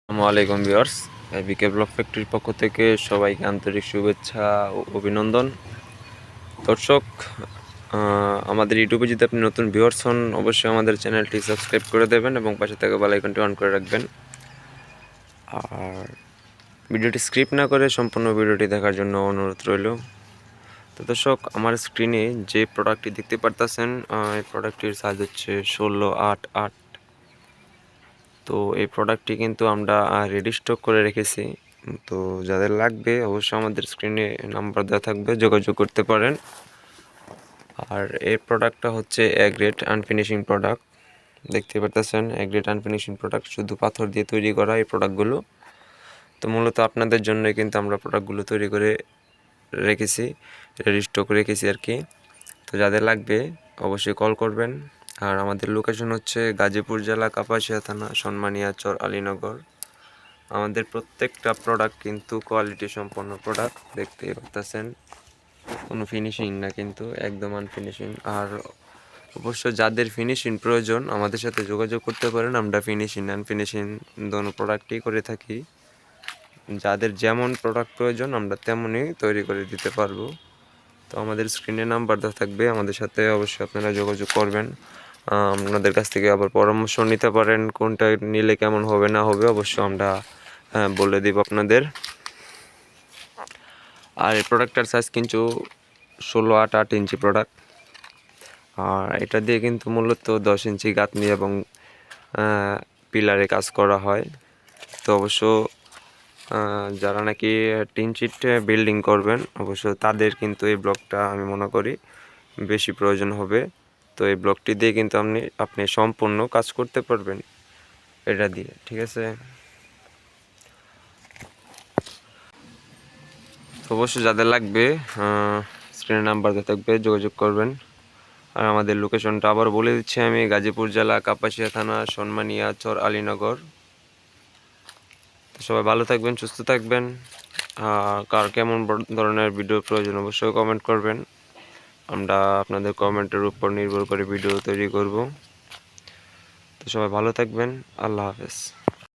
আসসালামু আলাইকুম ভিউয়ার্স, বিকে ব্লগ ফ্যাক্টরির পক্ষ থেকে সবাইকে আন্তরিক শুভেচ্ছা ও অভিনন্দন। দর্শক, আমাদের ইউটিউবে যদি আপনি নতুন ভিউয়ার্স হন, অবশ্যই আমাদের চ্যানেলটি সাবস্ক্রাইব করে দেবেন এবং পাশে থাকা বেল আইকনটি অন করে রাখবেন। আর ভিডিওটি স্ক্রিপ্ট না করে সম্পূর্ণ ভিডিওটি দেখার জন্য অনুরোধ রইল। তো দর্শক, আমার স্ক্রিনে যে প্রোডাক্টটি দেখতে পারতেছেন, এই প্রোডাক্টটির সাইজ হচ্ছে 16x8। তো এই প্রোডাক্টটি কিন্তু আমরা রেডি স্টক করে রেখেছি। তো যাদের লাগবে অবশ্যই আমাদের স্ক্রিনে নাম্বার দেওয়া থাকবে, যোগাযোগ করতে পারেন। আর এই প্রোডাক্টটা হচ্ছে এ গ্রেড আনফিনিশিং প্রোডাক্ট। দেখতে পারতেছেন, এ গ্রেড আনফিনিশিং প্রোডাক্ট, শুধু পাথর দিয়ে তৈরি করা এই প্রোডাক্টগুলো। তো মূলত আপনাদের জন্যই কিন্তু আমরা প্রোডাক্টগুলো তৈরি করে রেখেছি, রেডি স্টক রেখেছি আর কি। তো যাদের লাগবে অবশ্যই কল করবেন। আর আমাদের লোকেশন হচ্ছে গাজীপুর জেলা, কাপাসিয়া থানা, সন্মানিয়া চর, আলীনগর। আমাদের প্রত্যেকটা প্রোডাক্ট কিন্তু কোয়ালিটি সম্পন্ন প্রোডাক্ট। দেখতে পাচ্ছেন, কোনো ফিনিশিং না, কিন্তু একদম আনফিনিশিং। আর অবশ্য যাদের ফিনিশিং প্রয়োজন আমাদের সাথে যোগাযোগ করতে পারেন। আমরা ফিনিশিং আনফিনিশিং দোনো প্রোডাক্টই করে থাকি। যাদের যেমন প্রোডাক্ট প্রয়োজন আমরা তেমনই তৈরি করে দিতে পারবো। তো আমাদের স্ক্রিনে নাম্বার দেওয়া থাকবে, আমাদের সাথে অবশ্যই আপনারা যোগাযোগ করবেন। আপনাদের কাছ থেকে আবার পরামর্শ নিতে পারেন, কোনটা নিলে কেমন হবে না হবে অবশ্যই আমরা বলে দিব আপনাদের। আর এই প্রোডাক্টটার সাইজ কিন্তু 16x8 ইঞ্চি প্রোডাক্ট। আর এটা দিয়ে কিন্তু মূলত 10 ইঞ্চি গাঁথনি এবং পিলারে কাজ করা হয়। তো অবশ্য যারা নাকি টিন শিট বিল্ডিং করবেন অবশ্য তাদের কিন্তু এই ব্লকটা আমি মনে করি বেশি প্রয়োজন হবে। তো এই ব্লকটি দিয়ে কিন্তু আপনি সম্পূর্ণ কাজ করতে পারবেন এটা দিয়ে, ঠিক আছে। তো অবশ্যই যাদের লাগবে স্ক্রিনে নাম্বার দেওয়া থাকবে, যোগাযোগ করবেন। আর আমাদের লোকেশনটা আবার বলে দিচ্ছি আমি, গাজীপুর জেলা, কাপাসিয়া থানা, সন্মানিয়া চর, আলীনগর। তো সবাই ভালো থাকবেন, সুস্থ থাকবেন। কার কেমন ধরনের ভিডিও প্রয়োজন অবশ্যই কমেন্ট করবেন। আমরা আপনাদের কমেন্টের উপর নির্ভর করে ভিডিও তৈরি করব। তো সবাই ভালো থাকবেন, আল্লাহ হাফেজ।